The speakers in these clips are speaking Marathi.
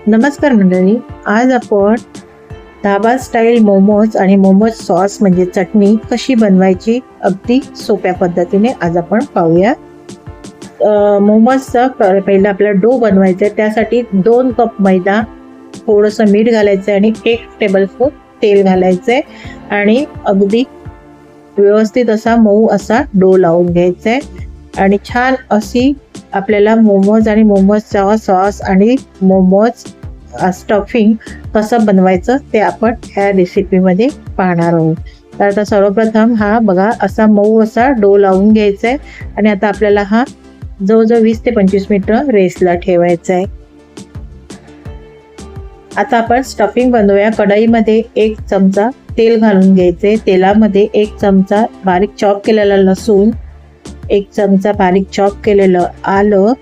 नमस्कार मंडळी, आज आपण धाबा स्टाईल मोमोज आणि मोमोज सॉस म्हणजे चटणी कशी बनवायची अगदी सोप्या पद्धतीने आज आपण पाहूया. मोमोजचा पहिला आपल्याला डो बनवायचा आहे. त्यासाठी 2 कप मैदा, थोडंसं मीठ घालायचं आणि 1 टेबलस्पून तेल घालायचं आहे आणि अगदी व्यवस्थित असा मऊ असा डो लावून घ्यायचा आहे. आणि छान अशी आपल्याला मोमोज आणि मोमोजचा सॉस आणि मोमोज स्टफिंग कसं बनवायचं ते आपण ह्या रेसिपीमध्ये पाहणार आहोत. तर आता सर्वप्रथम हा बघा असा मऊ असा डो लावून घ्यायचा आहे आणि आता आपल्याला हा जवळजवळ 20 ते 25 मिनिटं रेस्टला ठेवायचा आहे. आता आपण स्टफिंग बनवूया. कढईमध्ये 1 चमचा तेल घालून घ्यायचे. तेलामध्ये 1 चमचा बारीक चॉप केलेला लसूण, 1 चमचा बारीक चॉप केलेलं आलं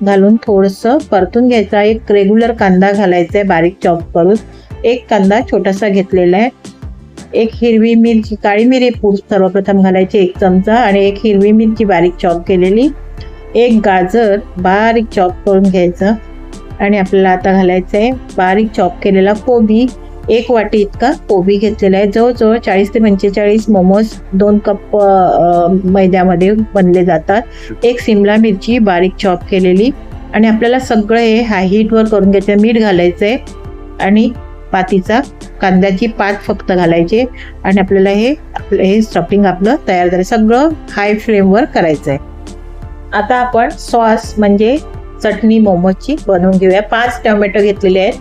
घालून थोडंसं परतून घ्यायचं. 1 रेग्युलर कांदा घालायचा आहे बारीक चॉप करून. 1 कांदा छोटासा घेतलेला आहे. 1 हिरवी मिरची, काळी मिरी पूड सर्वप्रथम घालायची 1 चमचा आणि 1 हिरवी मिरची बारीक चॉप केलेली, 1 गाजर बारीक चॉप करून घ्यायचं आणि आपल्याला आता घालायचं आहे बारीक चॉप केलेला कोबी. 1 वाटी इतका कोबी घेतलेला आहे. जवळजवळ 40 ते 45 मोमोज 2 कप मैद्यामध्ये बनले जातात. 1 सिमला मिरची बारीक चॉप केलेली आणि आपल्याला सगळं हे हाय हीटवर करून घ्यायचं. मीठ घालायचं आहे आणि पातीचा कांद्याची पात फक्त घालायची आणि आपल्याला हे स्टफिंग आपलं तयार झालं. सगळं हाय फ्लेमवर करायचं आहे. आता आपण सॉस म्हणजे चटणी मोमोजची बनवून घेऊया. 5 टोमॅटो घेतलेले आहेत,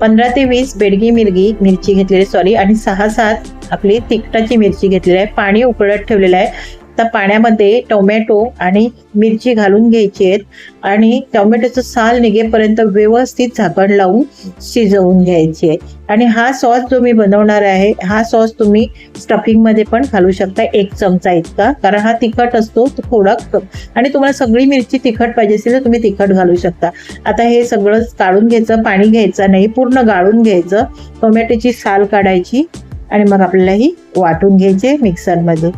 15 ते 20 बेडगी मिरची घेतलेली आणि 6-7 आपली तिखटाची मिरची घेतलेली आहे. पाणी उकळत ठेवलेलं आहे. तर पाण्यामध्ये टोमॅटो आणि मिरची घालून घ्यायची आहेत आणि टोमॅटोचं साल निघेपर्यंत व्यवस्थित झाकण लावून शिजवून घ्यायची आहे. आणि हा सॉस जो मी बनवणार आहे, हा सॉस तुम्ही स्टफिंगमध्ये पण घालू शकता 1 चमचा इतका, कारण हा तिखट असतो तो थोडा आणि तुम्हाला सगळी मिरची तिखट पाहिजे असेल तर तुम्ही तिखट घालू शकता. आता हे सगळं काढून घ्यायचं, पाणी घ्यायचं नाही, पूर्ण गाळून घ्यायचं. टोमॅटोची साल काढायची आणि मग आपल्याला ही वाटून घ्यायचे मिक्सरमध्ये.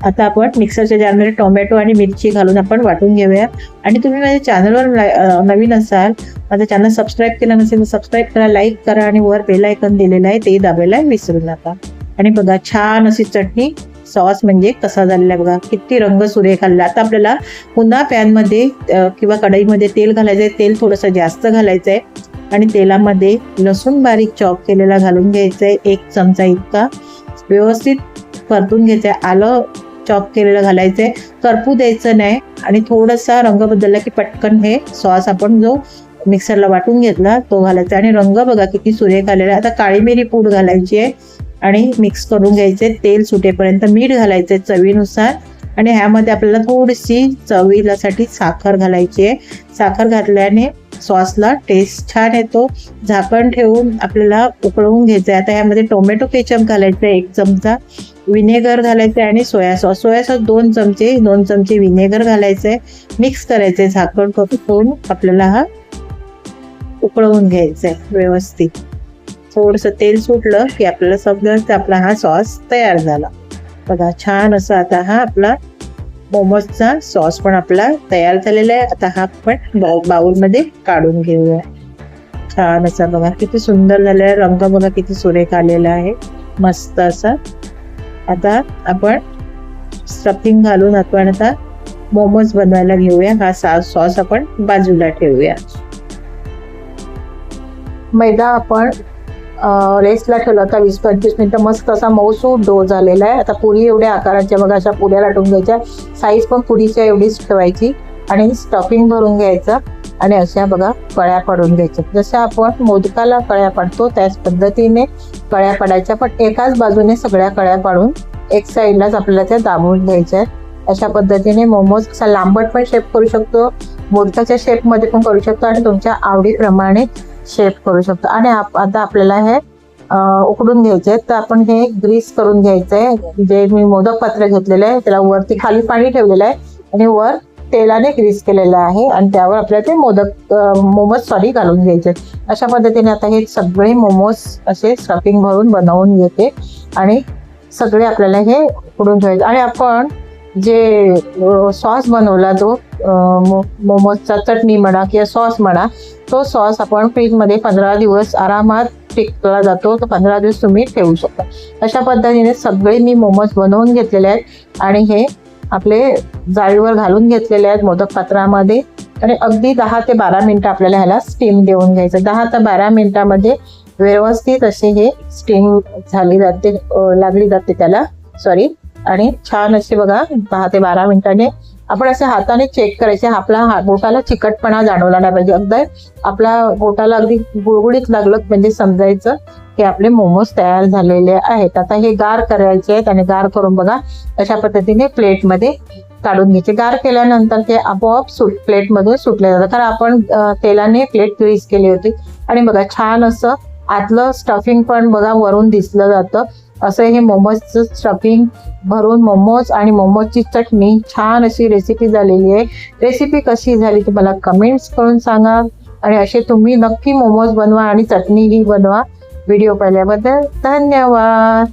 आता आपण मिक्सरच्या जारमध्ये टोमॅटो आणि मिरची घालून आपण वाटून घेऊया. आणि तुम्ही माझ्या चॅनलवर नवीन असाल, माझं चॅनल सबस्क्राईब केलं नसेल तर सबस्क्राईब करा, लाईक करा आणि वर बेल आयकॉन दिलेला आहे ते दाबायला विसरू नका. आणि बघा छान अशी चटणी सॉस म्हणजे कसा झालेला आहे बघा, किती रंग सुरेख आलेला. आता आपल्याला पुन्हा पॅनमध्ये किंवा कढईमध्ये तेल घालायचं आहे. तेल थोडंसं जास्त घालायचं आहे आणि तेलामध्ये लसूण बारीक चॉप केलेला घालून घ्यायचं आहे 1 चमचा इतका. व्यवस्थित परतून घ्यायचं आहे. आलं चॉप केलेलं घालायचं आहे, करपू द्यायचं नाही. आणि थोडासा रंग बदलला की पटकन हे सॉस आपण जो मिक्सरला वाटून घेतला तो घालायचा. आणि रंग बघा किती सुरेख आलेला आहे. आता काळी मिरी पूड घालायची आहे आणि मिक्स करून घ्यायचे. तेल सुटेपर्यंत मीठ घालायचे चवीनुसार आणि ह्यामध्ये आपल्याला थोडीशी चवीसाठी साखर घालायची आहे. साखर घातल्याने सॉसला टेस्ट छान येतो. झाकण ठेवून आपल्याला उकळवून घ्यायचं आहे. आता ह्यामध्ये टोमॅटो केचप घालायचं आहे 1 चमचा, विनेगर घालायचं आहे आणि सोया सॉस 2 चमचे विनेगर घालायचं आहे. मिक्स करायचं आहे झाकण करून. आपल्याला हा उकळवून घ्यायचा आहे व्यवस्थित. थोडंसं तेल सुटलं की आपल्याला समजायचं आपला हा सॉस तयार झाला. बघा छान असं आता हा आपला मोमोजचा सॉस पण आपला तयार झालेला आहे. आता हा आपण बाउलमध्ये काढून घेऊया. छान असा बघा किती सुंदर झालेला आहे. रंग बघा किती सुरेख आलेला आहे, मस्त असा. आता आपण स्टफिंग घालून आपण आता मोमोज बनवायला घेऊया. हा सॉस आपण बाजूला ठेवूया. मैदा आपण रेस्टला ठेवला होता 20-25 मिनिटं. मस्त असा मऊसूर डो झालेला आहे. आता पुरी एवढ्या आकाराच्या बघा अशा पुऱ्या लाटून घ्यायच्या. साईज पण पुरीच्या एवढीच ठेवायची आणि स्टफिंग भरून घ्यायचं आणि अशा बघा कळ्या पाडून घ्यायच्या. जसं आपण मोदकाला कळ्या पाडतो त्याच पद्धतीने कळ्या पाडायच्या, पण एकाच बाजूने सगळ्या कळ्या पाडून एक साईडलाच आपल्याला त्या दाबून घ्यायच्या आहेत. अशा पद्धतीने मोमोज असा लांबट पण शेप करू शकतो, मोदकाच्या शेपमध्ये पण करू शकतो आणि तुमच्या आवडीप्रमाणे शेप करू शकतो. आणि आता आपल्याला हे उकडून घ्यायचे आहेत. तर आपण हे ग्रीस करून घ्यायचं आहे. जे मी मोदक पात्र घेतलेलं आहे त्याला वरती खाली पाणी ठेवलेलं आहे आणि वर तेलाने ग्रीस केलेलं आहे आणि त्यावर आपल्याला ते मोमोज घालून घ्यायचे. अशा पद्धतीने आता हे सगळे मोमोज असे स्टफिंग भरून बनवून घेते आणि सगळे आपल्याला हे उकडून ठेवायचे. आणि आपण जे सॉस बनवला तो मोमोजचा चटणी म्हणा किंवा सॉस म्हणा तो सॉस आपण फ्रीजमध्ये 15 दिवस आरामात टिकला जातो. तर 15 दिवस तुम्ही ठेवू शकता. अशा पद्धतीने सगळे मी मोमोज बनवून घेतलेले आहेत आणि हे आपले जाळीवर घालून घेतलेले आहेत मोदक पात्रामध्ये. आणि अगदी 10 ते 12 मिनटं आपल्याला ह्याला स्टीम देऊन घ्यायचं. 10 ते 12 मिनटामध्ये व्यवस्थित असे हे स्टीम झाली जाते, लागली जाते त्याला, सॉरी. आणि छान असे बघा 10 ते 12 मिनिटांनी आपण असे हाताने चेक करायचे. आपला बोटाला चिकटपणा जाणवला नाही पाहिजे. अगदी आपला बोटाला अगदी गुळगुळीत लागलं म्हणजे समजायचं की आपले मोमोज तयार झालेले आहेत. आता हे गार करायचे आहेत आणि गार करून बघा अशा पद्धतीने प्लेटमध्ये काढून घ्यायचे. गार केल्यानंतर ते आपोआप प्लेटमधून सुटले जातात, कारण आपण तेलाने प्लेट ग्रीस केली होती. आणि बघा छान असं आतलं स्टफिंग पण बघा वरून दिसलं जातं. असं हे मोमोजचं स्टफिंग भरून मोमोज आणि मोमोजची चटणी छान अशी रेसिपी झालेली आहे. रेसिपी कशी झाली ती मला कमेंट्स करून सांगा. आणि असे तुम्ही नक्की मोमोज बनवा आणि चटणीही बनवा. व्हिडिओ पाहिल्याबद्दल धन्यवाद.